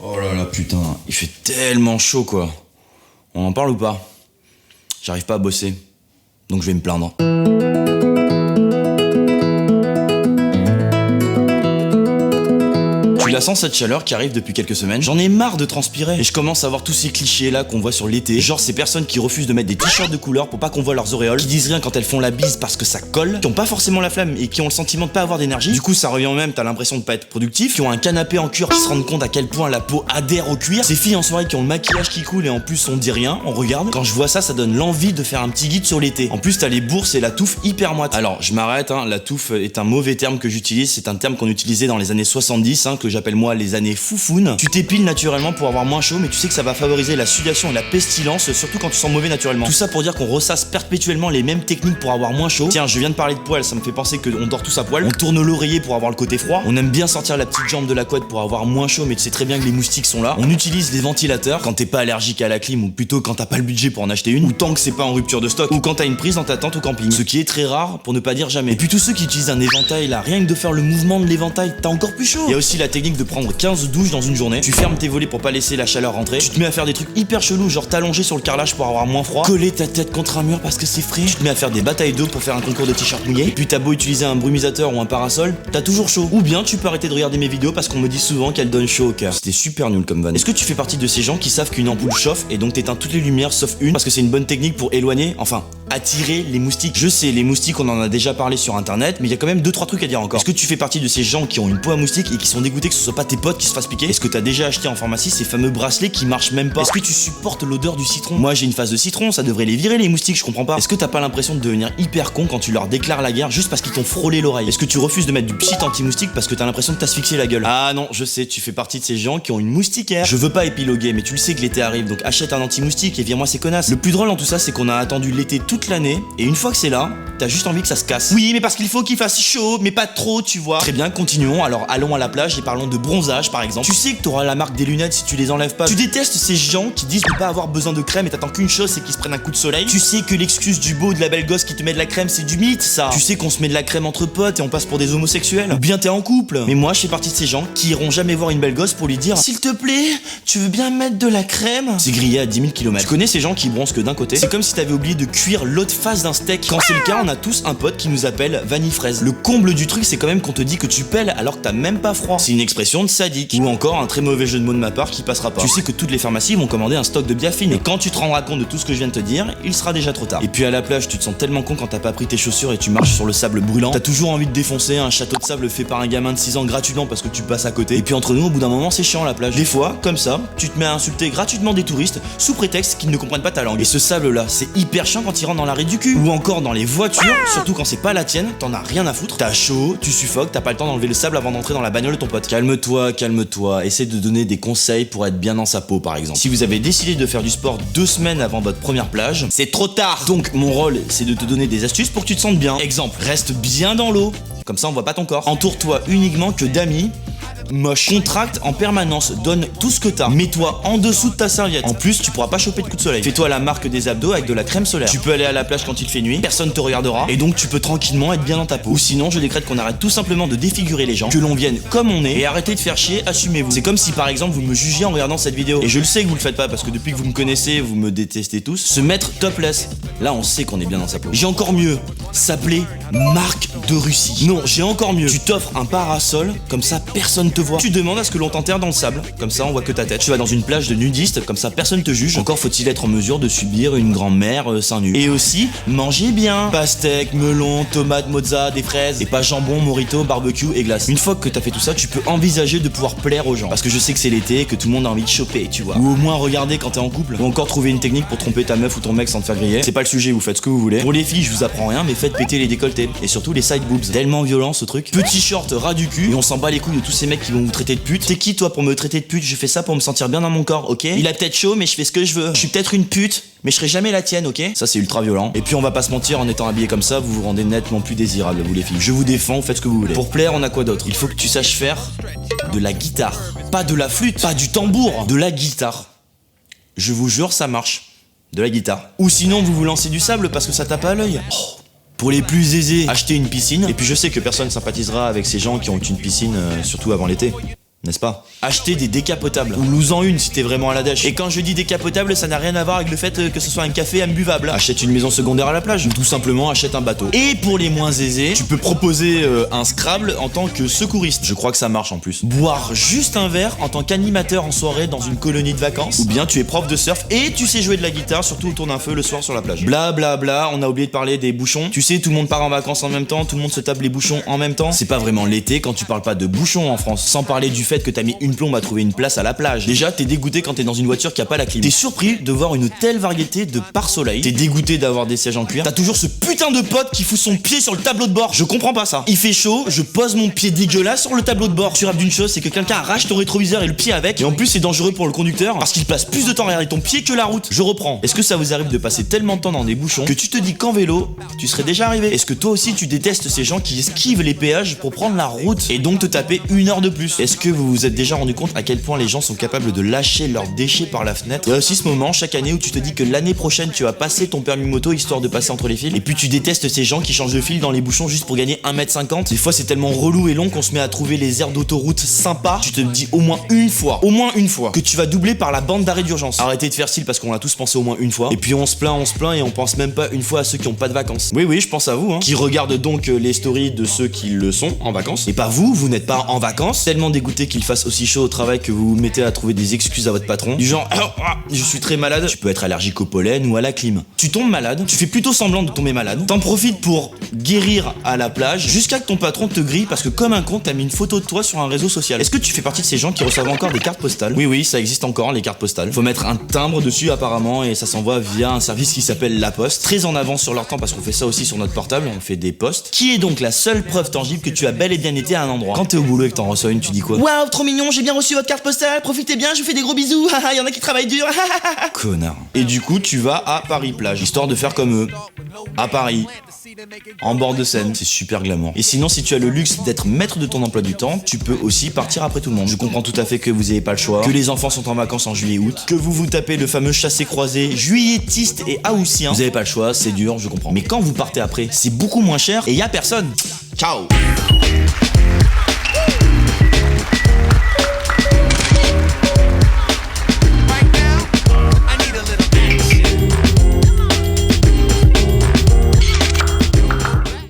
Oh là là, putain, il fait tellement chaud quoi. On en parle ou pas? J'arrive pas à bosser, donc je vais me plaindre. Tu la sens cette chaleur qui arrive depuis quelques semaines? J'en ai marre de transpirer et je commence à voir tous ces clichés là qu'on voit sur l'été. Genre ces personnes qui refusent de mettre des t-shirts de couleur pour pas qu'on voit leurs auréoles, qui disent rien quand elles font la bise parce que ça colle, qui ont pas forcément la flamme et qui ont le sentiment de pas avoir d'énergie. Du coup ça revient au même, t'as l'impression de pas être productif, qui ont un canapé en cuir, qui se rendent compte à quel point la peau adhère au cuir. Ces filles en soirée qui ont le maquillage qui coule et en plus on dit rien, on regarde. Quand je vois ça, ça donne l'envie de faire un petit guide sur l'été. En plus t'as les bourses et la touffe hyper moite. Alors je m'arrête, la touffe est un mauvais terme que j'utilise, c'est un terme qu'on utilisait dans les années 70, que j'appelle moi les années foufoune. Tu t'épiles naturellement pour avoir moins chaud, mais tu sais que ça va favoriser la sudation et la pestilence, surtout quand tu sens mauvais naturellement. Tout ça pour dire qu'on ressasse perpétuellement les mêmes techniques pour avoir moins chaud. Tiens, je viens de parler de poils, ça me fait penser qu'on dort tous à poil. On tourne l'oreiller pour avoir le côté froid. On aime bien sortir la petite jambe de la couette pour avoir moins chaud, mais tu sais très bien que les moustiques sont là. On utilise les ventilateurs quand t'es pas allergique à la clim, ou plutôt quand t'as pas le budget pour en acheter une, ou tant que c'est pas en rupture de stock, ou quand t'as une prise dans ta tente au camping. Ce qui est très rare, pour ne pas dire jamais. Et puis tous ceux qui utilisent un éventail là, rien que de faire le mouvement de l'éventail, t'as encore plus chaud. Il y a aussi la technique de prendre 15 douches dans une journée. Tu fermes tes volets pour pas laisser la chaleur rentrer. Tu te mets à faire des trucs hyper chelous, genre t'allonger sur le carrelage pour avoir moins froid, coller ta tête contre un mur parce que c'est frais. Tu te mets à faire des batailles d'eau pour faire un concours de t-shirt mouillé. Et puis t'as beau utiliser un brumisateur ou un parasol, t'as toujours chaud. Ou bien tu peux arrêter de regarder mes vidéos parce qu'on me dit souvent qu'elles donnent chaud au cœur. C'était super nul comme vanne. Est-ce que tu fais partie de ces gens qui savent qu'une ampoule chauffe et donc t'éteins toutes les lumières sauf une parce que c'est une bonne technique pour éloigner, enfin attirer les moustiques? Je sais, les moustiques on en a déjà parlé sur internet, mais il y a quand même 2-3 trucs à dire encore. Est-ce que tu fais partie de ces gens qui ont une peau à moustiques et qui sont dégoûtés que ce soit pas tes potes qui se fassent piquer? Est-ce que t'as déjà acheté en pharmacie ces fameux bracelets qui marchent même pas? Est-ce que tu supportes l'odeur du citron? Moi j'ai une phase de citron, ça devrait les virer les moustiques, je comprends pas. Est-ce que t'as pas l'impression de devenir hyper con quand tu leur déclares la guerre juste parce qu'ils t'ont frôlé l'oreille? Est-ce que tu refuses de mettre du pchit anti-moustique parce que t'as l'impression de t'asphyxier la gueule? Ah non, je sais, tu fais partie de ces gens qui ont une moustiquaire. Je veux pas épiloguer, mais tu le sais que l'été arrive, donc achète un anti-moustique et vire-moi ces connasses. Le plus drôle dans tout ça, c'est qu'on a attendu l'été toute l'année, et une fois que c'est là, t'as juste envie que ça se casse. Oui, mais parce qu'il faut qu'il fasse chaud, mais pas trop, tu vois. Très bien, continuons, alors allons à la plage et parlons de bronzage par exemple. Tu sais que t'auras la marque des lunettes si tu les enlèves pas. Tu détestes ces gens qui disent ne pas avoir besoin de crème et t'attends qu'une chose, c'est qu'ils se prennent un coup de soleil. Tu sais que l'excuse du beau de la belle gosse qui te met de la crème, c'est du mythe ça. Tu sais qu'on se met de la crème entre potes et on passe pour des homosexuels. Ou bien t'es en couple. Mais moi je fais partie de ces gens qui iront jamais voir une belle gosse pour lui dire s'il te plaît, tu veux bien mettre de la crème? C'est grillé à 10 000 km. Tu connais ces gens qui bronzent que d'un côté? C'est comme si t'avais oublié de cuire l'autre face d'un steak. Quand c'est le cas, on a tous un pote qui nous appelle vanille fraise. Le comble du truc, c'est quand même qu'on te dit que tu pèles alors que t'as même pas froid. C'est une expression de sadique. Ou encore un très mauvais jeu de mots de ma part qui passera pas. Tu sais que toutes les pharmacies vont commander un stock de biafine. Et quand tu te rendras compte de tout ce que je viens de te dire, il sera déjà trop tard. Et puis à la plage, tu te sens tellement con quand t'as pas pris tes chaussures et tu marches sur le sable brûlant. T'as toujours envie de défoncer un château de sable fait par un gamin de 6 ans gratuitement parce que tu passes à côté. Et puis entre nous, au bout d'un moment, c'est chiant la plage. Des fois, comme ça, tu te mets à insulter gratuitement des touristes sous prétexte qu'ils ne comprennent pas ta langue. Et ce sable là, c'est hyper chiant quand il rentre dans l'arrêt du cul. Ou encore dans les voitures, surtout quand c'est pas la tienne, t'en as rien à foutre. T'as chaud, tu suffoques, t'as pas le temps d'enlever le sable avant d'entrer dans la bagnole de ton pote. Calme-toi, calme-toi. Essaie de donner des conseils pour être bien dans sa peau par exemple. Si vous avez décidé de faire du sport 2 semaines avant votre première plage, c'est trop tard. Donc mon rôle, c'est de te donner des astuces pour que tu te sentes bien. Exemple, reste bien dans l'eau. Comme ça on voit pas ton corps. Entoure-toi uniquement que d'amis moche. Contracte en permanence, donne tout ce que t'as. Mets-toi en dessous de ta serviette. En plus, tu pourras pas choper de coup de soleil. Fais-toi la marque des abdos avec de la crème solaire. Tu peux aller à la plage quand il fait nuit, personne te regardera, et donc tu peux tranquillement être bien dans ta peau. Ou sinon, je décrète qu'on arrête tout simplement de défigurer les gens, que l'on vienne comme on est, et arrêtez de faire chier, assumez-vous. C'est comme si par exemple vous me jugiez en regardant cette vidéo. Et je le sais que vous le faites pas parce que depuis que vous me connaissez, vous me détestez tous. Se mettre topless. Là, on sait qu'on est bien dans sa peau. J'ai encore mieux. S'appeler Marc de Russie. Non, j'ai encore mieux. Tu t'offres un parasol, comme ça personne te voit. Tu demandes à ce que l'on t'enterre dans le sable, comme ça on voit que ta tête. Tu vas dans une plage de nudistes, comme ça personne te juge. Encore faut-il être en mesure de subir une grand-mère seins nus. Et aussi, mangez bien. Pastèque, melon, tomate, mozza, des fraises, et pas jambon, morito, barbecue et glace. Une fois que t'as fait tout ça, tu peux envisager de pouvoir plaire aux gens. Parce que je sais que c'est l'été et que tout le monde a envie de choper, tu vois. Ou au moins regarder quand t'es en couple. Ou encore trouver une technique pour tromper ta meuf ou ton mec sans te faire griller. C'est pas le sujet, vous faites ce que vous voulez. Pour les filles, je vous apprends rien, mais faites péter les décolletés. Et surtout les side boobs. Tellement violent ce truc. Petit short ras du cul, et on s'en bat les couilles de tous ces mecs qui vont vous traiter de pute. T'es qui toi pour me traiter de pute? Je fais ça pour me sentir bien dans mon corps, ok? Il a peut-être chaud, mais je fais ce que je veux. Je suis peut-être une pute, mais je serai jamais la tienne, ok? Ça c'est ultra violent. Et puis on va pas se mentir, en étant habillé comme ça, vous vous rendez nettement plus désirable, vous les filles. Je vous défends, faites ce que vous voulez. Pour plaire, on a quoi d'autre? Il faut que tu saches faire de la guitare. Pas de la flûte, pas du tambour, de la guitare. Je vous jure, ça marche. De la guitare. Ou sinon, vous vous lancez du sable parce que ça tape à l'œil. Oh. Pour les plus aisés, achetez une piscine. Et puis je sais que personne sympathisera avec ces gens qui ont une piscine, surtout avant l'été. N'est-ce pas? Acheter des décapotables, ou lose-en une si t'es vraiment à la dèche. Et quand je dis décapotable, ça n'a rien à voir avec le fait que ce soit un café imbuvable. Achète une maison secondaire à la plage, ou tout simplement achète un bateau. Et pour les moins aisés, tu peux proposer un Scrabble en tant que secouriste. Je crois que ça marche en plus. Boire juste un verre en tant qu'animateur en soirée dans une colonie de vacances. Ou bien tu es prof de surf et tu sais jouer de la guitare, surtout autour d'un feu le soir sur la plage. Bla bla bla, on a oublié de parler des bouchons. Tu sais, tout le monde part en vacances en même temps, tout le monde se tape les bouchons en même temps. C'est pas vraiment l'été quand tu parles pas de bouchons en France. Sans parler du fait que t'as mis une plombe à trouver une place à la plage. Déjà, t'es dégoûté quand t'es dans une voiture qui a pas la clim. T'es surpris de voir une telle variété de pare-soleil. T'es dégoûté d'avoir des sièges en cuir. T'as toujours ce putain de pote qui fout son pied sur le tableau de bord. Je comprends pas ça. Il fait chaud, je pose mon pied dégueulasse sur le tableau de bord. Tu rêves d'une chose, c'est que quelqu'un arrache ton rétroviseur et le pied avec. Et en plus, c'est dangereux pour le conducteur parce qu'il passe plus de temps à regarder ton pied que la route. Je reprends. Est-ce que ça vous arrive de passer tellement de temps dans des bouchons que tu te dis qu'en vélo, tu serais déjà arrivé? Est-ce que toi aussi tu détestes ces gens qui esquivent les péages pour prendre la route et donc te taper 1 heure de plus? Est-ce que vous vous êtes déjà rendu compte à quel point les gens sont capables de lâcher leurs déchets par la fenêtre? Il y a aussi ce moment chaque année où tu te dis que l'année prochaine tu vas passer ton permis moto histoire de passer entre les fils. Et puis tu détestes ces gens qui changent de fil dans les bouchons juste pour gagner 1m50. Des fois c'est tellement relou et long qu'on se met à trouver les aires d'autoroute sympas. Tu te dis au moins une fois que tu vas doubler par la bande d'arrêt d'urgence. Arrêtez de faire style parce qu'on l'a tous pensé au moins une fois. Et puis on se plaint et on pense même pas une fois à ceux qui ont pas de vacances. Oui, je pense à vous, qui regardent donc les stories de ceux qui le sont en vacances. Et pas vous, vous n'êtes pas en vacances. Tellement dégoûté qu'il fasse aussi chaud au travail que vous vous mettez à trouver des excuses à votre patron. Du genre, je suis très malade. Tu peux être allergique au pollen ou à la clim. Tu tombes malade, tu fais plutôt semblant de tomber malade. T'en profites pour guérir à la plage jusqu'à que ton patron te grille parce que comme un con, t'as mis une photo de toi sur un réseau social. Est-ce que tu fais partie de ces gens qui reçoivent encore des cartes postales? Oui, ça existe encore, les cartes postales. Faut mettre un timbre dessus apparemment et ça s'envoie via un service qui s'appelle La Poste. Très en avance sur leur temps parce qu'on fait ça aussi sur notre portable, on fait des posts. Qui est donc la seule preuve tangible que tu as bel et bien été à un endroit. Quand t'es au boulot et que t'en reçois une, tu dis quoi? Waouh, trop mignon, j'ai bien reçu votre carte postale, profitez bien, je vous fais des gros bisous, haha, y'en a qui travaillent dur, connard. Et du coup, tu vas à Paris-Plage, histoire de faire comme eux. À Paris, en bord de Seine, c'est super glamour. Et sinon, si tu as le luxe d'être maître de ton emploi du temps, tu peux aussi partir après tout le monde. Je comprends tout à fait que vous ayez pas le choix, que les enfants sont en vacances en juillet-août, que vous vous tapez le fameux chassé-croisé juilletiste et haussien. Vous avez pas le choix, c'est dur, je comprends. Mais quand vous partez après, c'est beaucoup moins cher et y a personne. Ciao.